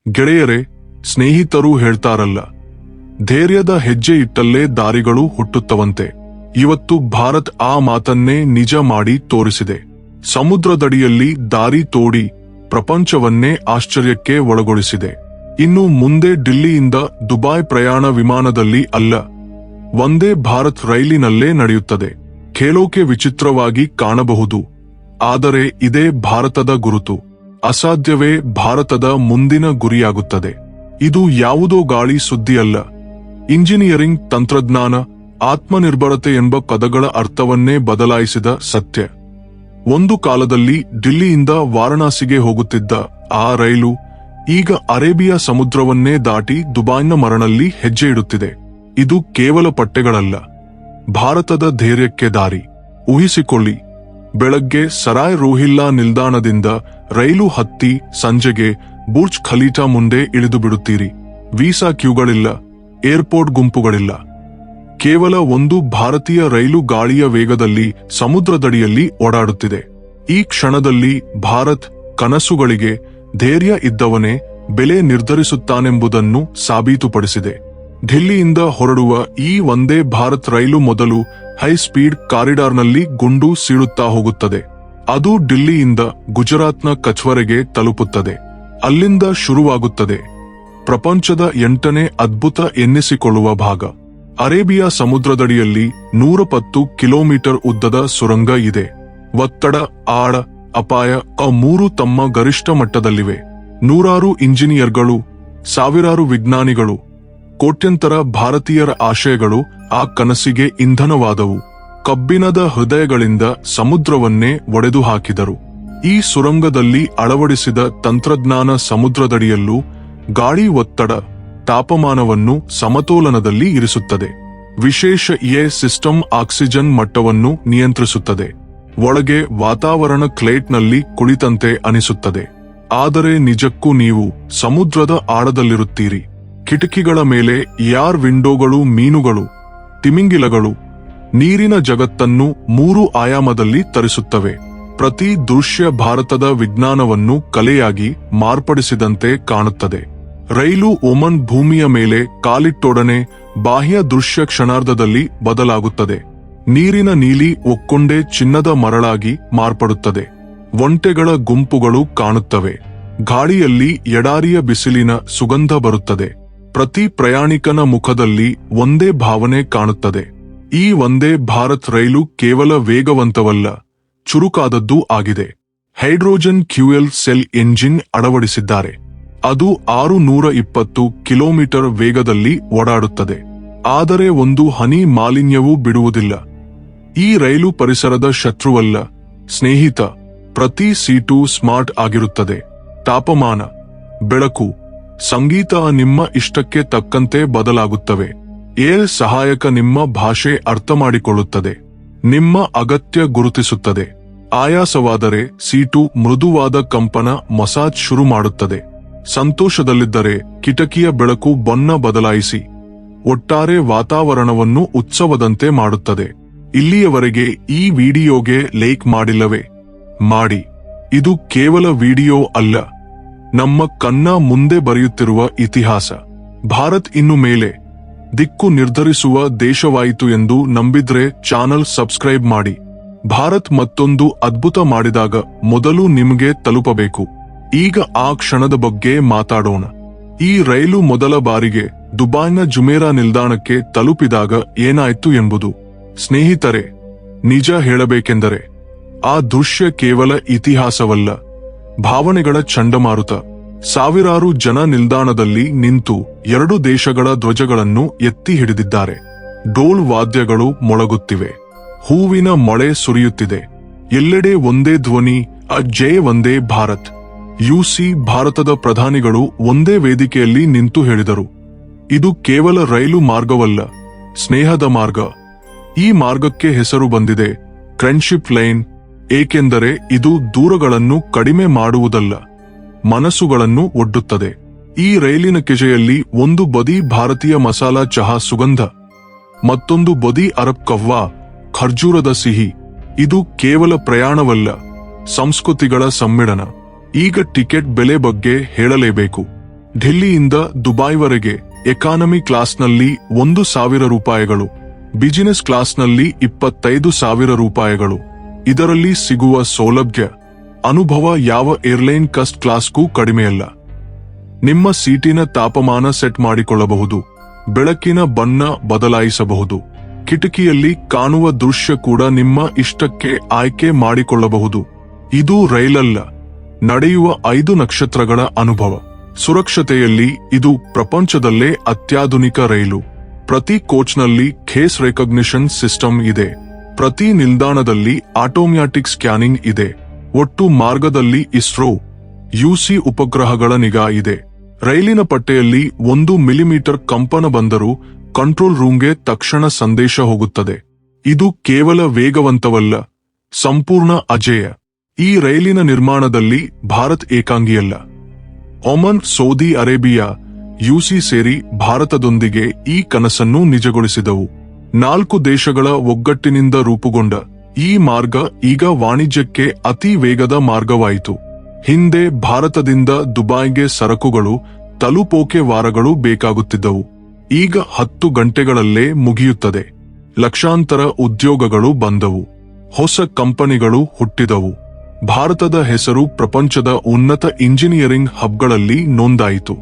ಗೆಳೆಯರೇ, ಸ್ನೇಹಿತರು ಹೇಳ್ತಾರಲ್ಲ, ಧೈರ್ಯದ ಹೆಜ್ಜೆ ಇಟ್ಟಲ್ಲೇ ದಾರಿಗಳು ಹುಟ್ಟುತ್ತವಂತೆ. ಇವತ್ತು ಭಾರತ್ ಆ ಮಾತನ್ನೇ ನಿಜ ಮಾಡಿ ತೋರಿಸಿದೆ. ಸಮುದ್ರದಡಿಯಲ್ಲಿ ದಾರಿ ತೋಡಿ ಪ್ರಪಂಚವನ್ನೇ ಆಶ್ಚರ್ಯಕ್ಕೆ ಒಳಗೊಳಿಸಿದೆ. ಇನ್ನು ಮುಂದೆ ಡಿಲ್ಲಿಯಿಂದ ದುಬೈ ಪ್ರಯಾಣ ವಿಮಾನದಲ್ಲಿ ಅಲ್ಲ, ವಂದೇ ಭಾರತ್ ರೈಲಿನಲ್ಲೇ ನಡೆಯುತ್ತದೆ. ಕೇಳೋಕೆ ವಿಚಿತ್ರವಾಗಿ ಕಾಣಬಹುದು, ಆದರೆ ಇದೇ ಭಾರತದ ಗುರುತು. ಅಸಾಧ್ಯವೇ ಭಾರತದ ಮುಂದಿನ ಗುರಿಯಾಗುತ್ತದೆ. ಇದು ಯಾವುದೋ ಗಾಳಿ ಸುದ್ದಿಯಲ್ಲ. ಇಂಜಿನಿಯರಿಂಗ್, ತಂತ್ರಜ್ಞಾನ, ಆತ್ಮನಿರ್ಭರತೆ ಎಂಬ ಪದಗಳ ಅರ್ಥವನ್ನೇ ಬದಲಾಯಿಸಿದ ಸತ್ಯ. ಒಂದು ಕಾಲದಲ್ಲಿ ಡಿಲ್ಲಿಯಿಂದ ವಾರಣಾಸಿಗೆ ಹೋಗುತ್ತಿದ್ದ ಆ ರೈಲು ಈಗ ಅರೇಬಿಯಾ ಸಮುದ್ರವನ್ನೇ ದಾಟಿ ದುಬೈನ ಮರಳಲ್ಲಿ ಹೆಜ್ಜೆ ಇಡುತ್ತಿದೆ. ಇದು ಕೇವಲ ಪಟ್ಟೆಗಳಲ್ಲ, ಭಾರತದ ಧೈರ್ಯಕ್ಕೆ ದಾರಿ. ಊಹಿಸಿಕೊಳ್ಳಿ, ಬೆಳಗ್ಗೆ ಸರಾಯ್ ರೋಹಿಲ್ಲಾ ನಿಲ್ದಾಣದಿಂದ ರೈಲು ಹತ್ತಿ ಸಂಜೆಗೆ ಬುರ್ಜ್ ಖಲೀಫಾ ಮುಂದೆ ಇಳಿದು ಬಿಡುತ್ತೀರಿ. Visa ಕ್ಯೂಗಳಿಲ್ಲ, airport ಗುಂಪುಗಳಿಲ್ಲ. ಕೇವಲ ಒಂದು ಭಾರತೀಯ ರೈಲು ಗಾಳಿಯ ವೇಗದಲ್ಲಿ ಸಮುದ್ರದಡಿಯಲ್ಲಿ ಓಡಾಡುತ್ತಿದೆ. ಈ ಕ್ಷಣದಲ್ಲಿ ಭಾರತ್ ಕನಸುಗಳಿಗೆ ಧೈರ್ಯ ಇದ್ದವನೇ ಬೆಲೆ ನಿರ್ಧರಿಸುತ್ತಾನೆಂಬುದನ್ನು ಸಾಬೀತುಪಡಿಸಿದೆ. ఢಿಲ್ಲಿಯಿಂದ ಹೊರಡುವ ಈ ವಂದೇ ಭಾರತ್ ರೈಲು ಮೊದಲು ಹೈ ಸ್ಪೀಡ್ ಕಾರಿಡಾರ್ನಲ್ಲಿ ಗುಂಡು ಸೀಳುತ್ತಾ ಹೋಗುತ್ತದೆ. ಅದು ఢಿಲ್ಲಿಯಿಂದ ಗುಜರಾತ್ನ ಕಚ್ವರೆಗೆ ತಲುಪುತ್ತದೆ. ಅಲ್ಲಿಂದ ಶುರುವಾಗುತ್ತದೆ ಪ್ರಪಂಚದ 8ನೇ ಅದ್ಭುತ ಎನ್ನಿಸಿಕೊಳ್ಳುವ ಭಾಗ. ಅರೇಬಿಯಾ ಸಮುದ್ರದಡಿಯಲ್ಲಿ 110 ಕಿಲೋಮೀಟರ್ ಉದ್ದದ ಸುರಂಗ ಇದೆ. ಒತ್ತಡ, ಆಳ, ಅಪಾಯ ಆ ಮೂರು ತಮ್ಮ ಗರಿಷ್ಠ ಮಟ್ಟದಲ್ಲಿವೆ. ನೂರಾರು ಇಂಜಿನಿಯರ್ಗಳು, ಸಾವಿರಾರು ವಿಜ್ಞಾನಿಗಳು, ಕೋಟ್ಯಂತರ ಭಾರತೀಯರ ಆಶಯಗಳು ಆ ಕನಸಿಗೆ ಇಂಧನವಾದವು. ಕಬ್ಬಿಣದ ಹೃದಯಗಳಿಂದ ಸಮುದ್ರವನ್ನೇ ಒಡೆದು ಹಾಕಿದರು. ಈ ಸುರಂಗದಲ್ಲಿ ಅಳವಡಿಸಿದ ತಂತ್ರಜ್ಞಾನ ಸಮುದ್ರದಡಿಯಲ್ಲೂ ಗಾಳಿ ಒತ್ತಡ, ತಾಪಮಾನವನ್ನು ಸಮತೋಲನದಲ್ಲಿ ಇರಿಸುತ್ತದೆ. ವಿಶೇಷ ಸಿಸ್ಟಮ್ ಆಕ್ಸಿಜನ್ ಮಟ್ಟವನ್ನು ನಿಯಂತ್ರಿಸುತ್ತದೆ. ಒಳಗೆ ವಾತಾವರಣ ಕ್ಲೇಟ್ನಲ್ಲಿ ಕುಳಿತಂತೆ ಅನಿಸುತ್ತದೆ. ಆದರೆ ನಿಜಕ್ಕೂ ನೀವು ಸಮುದ್ರದ ಆಳದಲ್ಲಿರುತ್ತೀರಿ. ಕಿಟಕಿಗಳ ಮೇಲೆ ಯಾರ್ ವಿಂಡೋಗಳು, ಮೀನುಗಳು, ತಿಮಿಂಗಿಲಗಳು ನೀರಿನ ಜಗತ್ತನ್ನು 3 ಆಯಾಮದಲ್ಲಿ ತರಿಸುತ್ತವೆ. ಪ್ರತಿ ದೃಶ್ಯ ಭಾರತದ ವಿಜ್ಞಾನವನ್ನು ಕಲೆಯಾಗಿ ಮಾರ್ಪಡಿಸಿದಂತೆ ಕಾಣುತ್ತದೆ. ರೈಲು ಒಮನ್ ಭೂಮಿಯ ಮೇಲೆ ಕಾಲಿಟ್ಟೊಡನೆ ಬಾಹ್ಯ ದೃಶ್ಯ ಕ್ಷಣಾರ್ಧದಲ್ಲಿ ಬದಲಾಗುತ್ತದೆ. ನೀರಿನ ನೀಲಿ ಒಕ್ಕೊಂಡೆ ಚಿನ್ನದ ಮರಳಾಗಿ ಮಾರ್ಪಡುತ್ತದೆ. ಒಂಟೆಗಳ ಗುಂಪುಗಳು ಕಾಣುತ್ತವೆ. ಗಾಳಿಯಲ್ಲಿ ಎಡಾರಿಯ ಬಿಸಿಲಿನ ಸುಗಂಧ ಬರುತ್ತದೆ. ಪ್ರತಿ ಪ್ರಯಾಣಿಕನ ಮುಖದಲ್ಲಿ ಒಂದೇ ಭಾವನೆ ಕಾಣುತ್ತದೆ. ಈ ವಂದೇ ಭಾರತ್ ರೈಲು ಕೇವಲ ವೇಗವಂತವಲ್ಲ, ಚುರುಕಾದದ್ದೂ ಆಗಿದೆ. ಹೈಡ್ರೋಜನ್ ಫ್ಯೂಯಲ್ ಸೆಲ್ ಎಂಜಿನ್ ಅಳವಡಿಸಿದ್ದಾರೆ. ಅದು 620 ಕಿಲೋಮೀಟರ್ ವೇಗದಲ್ಲಿ ಓಡಾಡುತ್ತದೆ. ಆದರೆ ಒಂದು ಹನಿ ಮಾಲಿನ್ಯವೂ ಬಿಡುವುದಿಲ್ಲ. ಈ ರೈಲು ಪರಿಸರದ ಶತ್ರುವಲ್ಲ, ಸ್ನೇಹಿತ. ಪ್ರತಿ ಸೀಟು ಸ್ಮಾರ್ಟ್ ಆಗಿರುತ್ತದೆ. ತಾಪಮಾನ, ಬೆಳಕು, ಸಂಗೀತ ನಿಮ್ಮ ಇಷ್ಟಕ್ಕೆ ತಕ್ಕಂತೆ ಬದಲಾಗುತ್ತವೆ. ಏರ್ ಸಹಾಯಕ ನಿಮ್ಮ ಭಾಷೆ ಅರ್ಥಮಾಡಿಕೊಳ್ಳುತ್ತದೆ, ನಿಮ್ಮ ಅಗತ್ಯ ಗುರುತಿಸುತ್ತದೆ. ಆಯಾಸವಾದರೆ ಸೀಟು ಮೃದುವಾದ ಕಂಪನ ಮಸಾಜ್ ಶುರು ಮಾಡುತ್ತದೆ. ಸಂತೋಷದಲ್ಲಿದ್ದರೆ ಕಿಟಕಿಯ ಬೆಳಕು ಬಣ್ಣ ಬದಲಾಯಿಸಿ ಒಟ್ಟಾರೆ ವಾತಾವರಣವನ್ನು ಉತ್ಸವದಂತೆ ಮಾಡುತ್ತದೆ. ಇಲ್ಲಿಯವರೆಗೆ ಈ ವಿಡಿಯೋಗೆ ಲೈಕ್ ಮಾಡಿಲ್ಲವೇ? ಮಾಡಿ. ಇದು ಕೇವಲ ವಿಡಿಯೋ ಅಲ್ಲ, ನಮ್ಮ ಕಣ್ಣ ಮುಂದೆ ಬರೆಯುತ್ತಿರುವ ಇತಿಹಾಸ. ಭಾರತ್ ಇನ್ನು ಮೇಲೆ ದಿಕ್ಕು ನಿರ್ಧರಿಸುವ ದೇಶವಾಯಿತು ಎಂದು ನಂಬಿದ್ರೆ ಚಾನಲ್ ಸಬ್ಸ್ಕ್ರೈಬ್ ಮಾಡಿ. ಭಾರತ್ ಮತ್ತೊಂದು ಅದ್ಭುತ ಮಾಡಿದಾಗ ಮೊದಲು ನಿಮಗೆ ತಲುಪಬೇಕು. ಈಗ ಆ ಕ್ಷಣದ ಬಗ್ಗೆ ಮಾತಾಡೋಣ. ಈ ರೈಲು ಮೊದಲ ಬಾರಿಗೆ ದುಬೈನ ಜುಮೇರಾ ನಿಲ್ದಾಣಕ್ಕೆ ತಲುಪಿದಾಗ ಏನಾಯ್ತು ಎಂಬುದು. ಸ್ನೇಹಿತರೆ, ನಿಜ ಹೇಳಬೇಕೆಂದರೆ ಆ ದೃಶ್ಯ ಕೇವಲ ಇತಿಹಾಸವಲ್ಲ, ಭಾವನೆಗಳ ಚಂಡಮಾರುತ. ಸಾವಿರಾರು ಜನ ನಿಲ್ದಾಣದಲ್ಲಿ ನಿಂತು 2 ದೇಶಗಳ ಧ್ವಜಗಳನ್ನು ಎತ್ತಿ ಹಿಡಿದಿದ್ದಾರೆ. ಡೋಲ್ ವಾದ್ಯಗಳು ಮೊಳಗುತ್ತಿವೆ. ಹೂವಿನ ಮಳೆ ಸುರಿಯುತ್ತಿದೆ. ಎಲ್ಲೆಡೆ ಒಂದೇ ಧ್ವನಿ, ಜೈ ವಂದೇ ಭಾರತ್. ಯುಸಿ ಭಾರತದ ಪ್ರಧಾನಿಗಳು ಒಂದೇ ವೇದಿಕೆಯಲ್ಲಿ ನಿಂತು ಹೇಳಿದರು, ಇದು ಕೇವಲ ರೈಲು ಮಾರ್ಗವಲ್ಲ, ಸ್ನೇಹದ ಮಾರ್ಗ. ಈ ಮಾರ್ಗಕ್ಕೆ ಹೆಸರು ಬಂದಿದೆ ಫ್ರೆಂಡ್ಶಿಪ್ ಲೈನ್. ಏಕೆಂದರೆ ಇದು ದೂರಗಳನ್ನು ಕಡಿಮೆ ಮಾಡುವುದಲ್ಲ, ಮನಸ್ಸುಗಳನ್ನು ಒಡ್ಡುತ್ತದೆ. ಈ ರೈಲಿನ ಕೆಜೆಯಲ್ಲಿ ಒಂದು ಬದಿ ಭಾರತೀಯ ಮಸಾಲಾ ಚಹಾ ಸುಗಂಧ, ಮತ್ತೊಂದು ಬದಿ ಅರಬ್ ಕವ್ವಾ, ಖರ್ಜೂರದ ಸಿಹಿ. ಇದು ಕೇವಲ ಪ್ರಯಾಣವಲ್ಲ, ಸಂಸ್ಕೃತಿಗಳ ಸಮ್ಮಿಳನ. ಈಗ ಟಿಕೆಟ್ ಬೆಲೆ ಬಗ್ಗೆ ಹೇಳಲೇಬೇಕು. ఢಿಲ್ಲಿಯಿಂದ ದುಬೈವರೆಗೆ ಎಕಾನಮಿ ಕ್ಲಾಸ್ನಲ್ಲಿ 1,000 ರೂಪಾಯಿಗಳು, ಬಿಸಿನೆಸ್ ಕ್ಲಾಸ್ನಲ್ಲಿ 25,000 ರೂಪಾಯಿಗಳು. ಇದರಲ್ಲಿ ಸಿಗುವ ಸೌಲಭ್ಯ, ಅನುಭವ ಯಾವ ಏರ್ಲೈನ್ ಫಸ್ಟ್ ಕ್ಲಾಸ್ಗೂ ಕಡಿಮೆಯಲ್ಲ. ನಿಮ್ಮ ಸೀಟಿನ ತಾಪಮಾನ ಸೆಟ್ ಮಾಡಿಕೊಳ್ಳಬಹುದು, ಬೆಳಕಿನ ಬಣ್ಣ ಬದಲಾಯಿಸಬಹುದು, ಕಿಟಕಿಯಲ್ಲಿ ಕಾಣುವ ದೃಶ್ಯ ಕೂಡ ನಿಮ್ಮ ಇಷ್ಟಕ್ಕೆ ಆಯ್ಕೆ ಮಾಡಿಕೊಳ್ಳಬಹುದು. ಇದು ರೈಲಲ್ಲ, ನಡೆಯುವ 5 ನಕ್ಷತ್ರಗಳ ಅನುಭವ. ಸುರಕ್ಷತೆಯಲ್ಲಿ ಇದು ಪ್ರಪಂಚದಲ್ಲೇ ಅತ್ಯಾಧುನಿಕ ರೈಲು. ಪ್ರತಿ ಕೋಚ್ನಲ್ಲಿ ಫೇಸ್ ರೆಕಗ್ನಿಷನ್ ಸಿಸ್ಟಮ್ ಇದೆ. ಪ್ರತಿ ನಿಲ್ದಾಣದಲ್ಲಿ ಆಟೋಮ್ಯಾಟಿಕ್ ಸ್ಕ್ಯಾನಿಂಗ್ ಇದೆ. ಒಟ್ಟು ಮಾರ್ಗದಲ್ಲಿ ಇಸ್ರೋ, ಯುಸಿ ಉಪಗ್ರಹಗಳ ನಿಗಾ ಇದೆ. ರೈಲಿನ ಪಟ್ಟೆಯಲ್ಲಿ 1 ಮಿಲಿಮೀಟರ್ ಕಂಪನ ಬಂದರೂ ಕಂಟ್ರೋಲ್ ರೂಮ್ಗೆ ತಕ್ಷಣ ಸಂದೇಶ ಹೋಗುತ್ತದೆ. ಇದು ಕೇವಲ ವೇಗವಂತವಲ್ಲ, ಸಂಪೂರ್ಣ ಅಜೇಯ. ಈ ರೈಲಿನ ನಿರ್ಮಾಣದಲ್ಲಿ ಭಾರತ್ ಏಕಾಂಗಿಯಲ್ಲ. ಒಮನ್, ಸೌದಿ ಅರೇಬಿಯಾ, ಯುಸಿ ಸೇರಿ ಭಾರತದೊಂದಿಗೆ ಈ ಕನಸನ್ನು ನಿಜಗೊಳಿಸಿದವು. 4 ದೇಶಗಳ ಒಗ್ಗಟ್ಟಿನಿಂದ ರೂಪುಗೊಂಡ ಈ ಮಾರ್ಗ ಈಗ ವಾಣಿಜ್ಯಕ್ಕೆ ಅತಿ ವೇಗದ ಮಾರ್ಗವಾಯಿತು. ಹಿಂದೆ ಭಾರತದಿಂದ ದುಬೈಗೆ ಸರಕುಗಳು ತಲುಪೋಕೆ ವಾರಗಳು ಬೇಕಾಗುತ್ತಿದ್ದವು. ಈಗ 10 ಗಂಟೆಗಳಲ್ಲೇ ಮುಗಿಯುತ್ತದೆ. ಲಕ್ಷಾಂತರ ಉದ್ಯೋಗಗಳು ಬಂದವು, ಹೊಸ ಕಂಪನಿಗಳು ಹುಟ್ಟಿದವು. ಭಾರತದ ಹೆಸರು ಪ್ರಪಂಚದ ಉನ್ನತ ಇಂಜಿನಿಯರಿಂಗ್ ಹಬ್ಗಳಲ್ಲಿ ನೋಂದಾಯಿತು.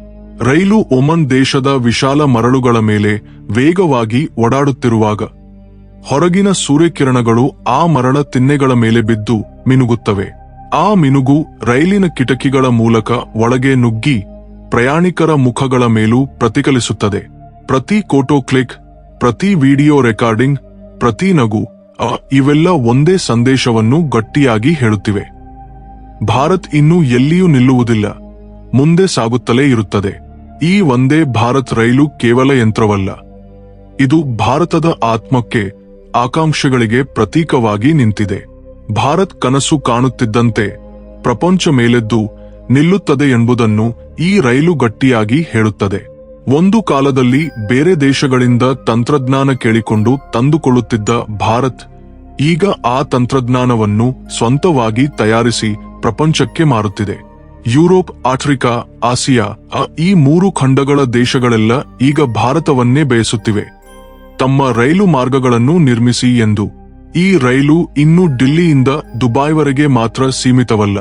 ರೈಲು ಒಮನ್ ದೇಶದ ವಿಶಾಲ ಮರಳುಗಳ ಮೇಲೆ ವೇಗವಾಗಿ ಓಡಾಡುತ್ತಿರುವಾಗ ಹೊರಗಿನ ಸೂರ್ಯಕಿರಣಗಳು ಆ ಮರಳ ತಿನ್ನೆಗಳ ಮೇಲೆ ಬಿದ್ದು ಮಿನುಗುತ್ತವೆ. ಆ ಮಿನುಗು ರೈಲಿನ ಕಿಟಕಿಗಳ ಮೂಲಕ ಒಳಗೆ ನುಗ್ಗಿ ಪ್ರಯಾಣಿಕರ ಮುಖಗಳ ಮೇಲೂ ಪ್ರತಿಫಲಿಸುತ್ತದೆ. ಪ್ರತಿ ಫೋಟೋ ಕ್ಲಿಕ್, ಪ್ರತಿ ವಿಡಿಯೋ ರೆಕಾರ್ಡಿಂಗ್, ಪ್ರತಿ ನಗು, ಇವೆಲ್ಲ ಒಂದೇ ಸಂದೇಶವನ್ನು ಗಟ್ಟಿಯಾಗಿ ಹೇಳುತ್ತಿವೆ. ಭಾರತ್ ಇನ್ನೂ ಎಲ್ಲಿಯೂ ನಿಲ್ಲುವುದಿಲ್ಲ, ಮುಂದೆ ಸಾಗುತ್ತಲೇ ಇರುತ್ತದೆ. ಈ ವಂದೇ ಭಾರತ್ ರೈಲು ಕೇವಲ ಯಂತ್ರವಲ್ಲ, ಇದು ಭಾರತದ ಆತ್ಮಕ್ಕೆ, ಆಕಾಂಕ್ಷೆಗಳಿಗೆ ಪ್ರತೀಕವಾಗಿ ನಿಂತಿದೆ. ಭಾರತ್ ಕನಸು ಕಾಣುತ್ತಿದ್ದಂತೆ ಪ್ರಪಂಚ ಮೇಲೆದ್ದು ನಿಲ್ಲುತ್ತದೆ ಎಂಬುದನ್ನು ಈ ರೈಲು ಗಟ್ಟಿಯಾಗಿ ಹೇಳುತ್ತದೆ. ಒಂದು ಕಾಲದಲ್ಲಿ ಬೇರೆ ದೇಶಗಳಿಂದ ತಂತ್ರಜ್ಞಾನ ಕೇಳಿಕೊಂಡು ತಂದುಕೊಳ್ಳುತ್ತಿದ್ದ ಭಾರತ್ ಈಗ ಆ ತಂತ್ರಜ್ಞಾನವನ್ನು ಸ್ವಂತವಾಗಿ ತಯಾರಿಸಿ ಪ್ರಪಂಚಕ್ಕೆ ಮಾರುತ್ತಿದೆ. ಯುರೋಪ್, ಆಫ್ರಿಕಾ, ಆಸಿಯಾ ಈ 3 ಖಂಡಗಳ ದೇಶಗಳೆಲ್ಲ ಈಗ ಭಾರತವನ್ನೇ ಬಯಸುತ್ತಿವೆ, ತಮ್ಮ ರೈಲು ಮಾರ್ಗಗಳನ್ನು ನಿರ್ಮಿಸಿ ಎಂದು. ಈ ರೈಲು ಇನ್ನು ఢಿಲ್ಲಿಯಿಂದ ದುಬೈವರೆಗೆ ಮಾತ್ರ ಸೀಮಿತವಲ್ಲ.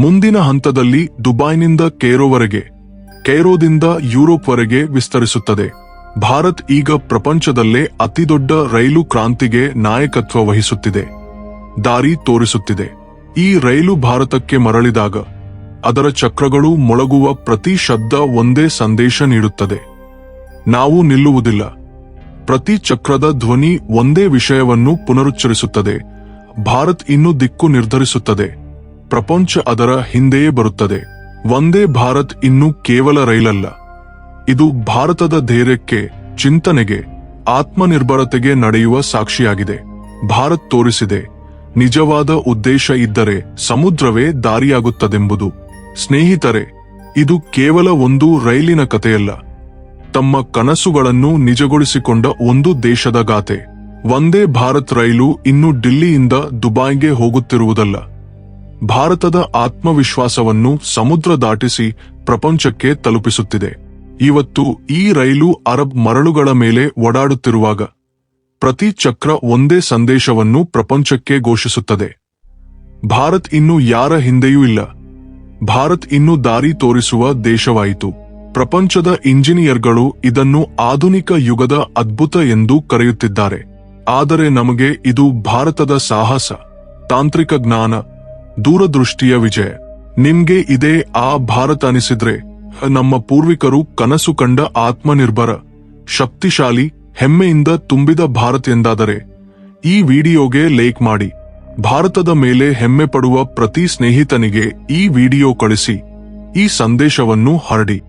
ಮುಂದಿನ ಹಂತದಲ್ಲಿ ದುಬೈನಿಂದ ಕೈರೋವರೆಗೆ, ಕೈರೋದಿಂದ ಯುರೋಪ್ವರೆಗೆ ವಿಸ್ತರಿಸುತ್ತದೆ. ಭಾರತ್ ಈಗ ಪ್ರಪಂಚದಲ್ಲೇ ಅತಿದೊಡ್ಡ ರೈಲು ಕ್ರಾಂತಿಗೆ ನಾಯಕತ್ವ ವಹಿಸುತ್ತಿದೆ, ದಾರಿ ತೋರಿಸುತ್ತಿದೆ. ಈ ರೈಲು ಭಾರತಕ್ಕೆ ಮರಳಿದಾಗ ಅದರ ಚಕ್ರಗಳು ಮೊಳಗುವ ಪ್ರತಿ ಶಬ್ದ ಒಂದೇ ಸಂದೇಶ ನೀಡುತ್ತದೆ: ನಾವು ನಿಲ್ಲುವುದಿಲ್ಲ. ಪ್ರತಿ ಚಕ್ರದ ಧ್ವನಿ ಒಂದೇ ವಿಷಯವನ್ನು ಪುನರುಚ್ಚರಿಸುತ್ತದೆ: ಭಾರತ್ ಇನ್ನು ದಿಕ್ಕು ನಿರ್ಧರಿಸುತ್ತದೆ, ಪ್ರಪಂಚ ಅದರ ಹಿಂದೆಯೇ ಬರುತ್ತದೆ. ವಂದೇ ಭಾರತ್ ಇನ್ನು ಕೇವಲ ರೈಲಲ್ಲ, ಇದು ಭಾರತದ ಧೈರ್ಯಕ್ಕೆ, ಚಿಂತನೆಗೆ, ಆತ್ಮನಿರ್ಭರತೆಗೆ ನಡೆಯುವ ಸಾಕ್ಷಿಯಾಗಿದೆ. ಭಾರತ್ ತೋರಿಸಿದೆ, ನಿಜವಾದ ಉದ್ದೇಶ ಇದ್ದರೆ ಸಮುದ್ರವೇ ದಾರಿಯಾಗುತ್ತದೆಂಬುದು. ಸ್ನೇಹಿತರೆ, ಇದು ಕೇವಲ ಒಂದು ರೈಲಿನ ಕಥೆಯಲ್ಲ, ತಮ್ಮ ಕನಸುಗಳನ್ನು ನಿಜಗೊಳಿಸಿಕೊಂಡ ಒಂದು ದೇಶದ ಗಾಥೆ. ವಂದೇ ಭಾರತ್ ರೈಲು ಇನ್ನು ఢಿಲ್ಲಿಯಿಂದ ದುಬೈಗೆ ಹೋಗುತ್ತಿರುವುದಲ್ಲ, ಭಾರತದ ಆತ್ಮವಿಶ್ವಾಸವನ್ನು ಸಮುದ್ರ ದಾಟಿಸಿ ಪ್ರಪಂಚಕ್ಕೆ ತಲುಪಿಸುತ್ತಿದೆ. ಇವತ್ತು ಈ ರೈಲು ಅರಬ್ ಮರಳುಗಳ ಮೇಲೆ ಓಡಾಡುತ್ತಿರುವಾಗ ಪ್ರತಿ ಚಕ್ರ ಒಂದೇ ಸಂದೇಶವನ್ನು ಪ್ರಪಂಚಕ್ಕೆ ಘೋಷಿಸುತ್ತದೆ: ಭಾರತ್ ಇನ್ನು ಯಾರ ಹಿಂದೆಯೂ ಇಲ್ಲ, ಭಾರತ್ ಇನ್ನು ದಾರಿ ತೋರಿಸುವ ದೇಶವಾಯಿತು. ಪ್ರಪಂಚದ ಇಂಜಿನಿಯರ್ಗಳು ಇದನ್ನು ಆಧುನಿಕ ಯುಗದ ಅದ್ಭುತ ಎಂದು ಕರೆಯುತ್ತಿದ್ದಾರೆ. ಆದರೆ ನಮಗೆ ಇದು ಭಾರತದ ಸಾಹಸ, ತಾಂತ್ರಿಕ ಜ್ಞಾನ, ದೂರದೃಷ್ಟಿಯ ವಿಜಯ. ನಿಮ್ಗೆ ಇದೇ ಆ ಭಾರತ ಅನಿಸಿದ್ರೆ, ನಮ್ಮ ಪೂರ್ವಿಕರು ಕನಸು ಕಂಡ ಆತ್ಮನಿರ್ಭರ, ಶಕ್ತಿಶಾಲಿ, ಹೆಮ್ಮೆಯಿಂದ ತುಂಬಿದ ಭಾರತ್ ಎಂದಾದರೆ ಈ ವಿಡಿಯೋಗೆ ಲೈಕ್ ಮಾಡಿ. ಭಾರತದ ಮೇಲೆ ಹೆಮ್ಮೆ ಪಡುವ ಪ್ರತಿ ಸ್ನೇಹಿತನಿಗೆ ಈ ವಿಡಿಯೋ ಕಳಿಸಿ, ಈ ಸಂದೇಶವನ್ನು ಹರಡಿ.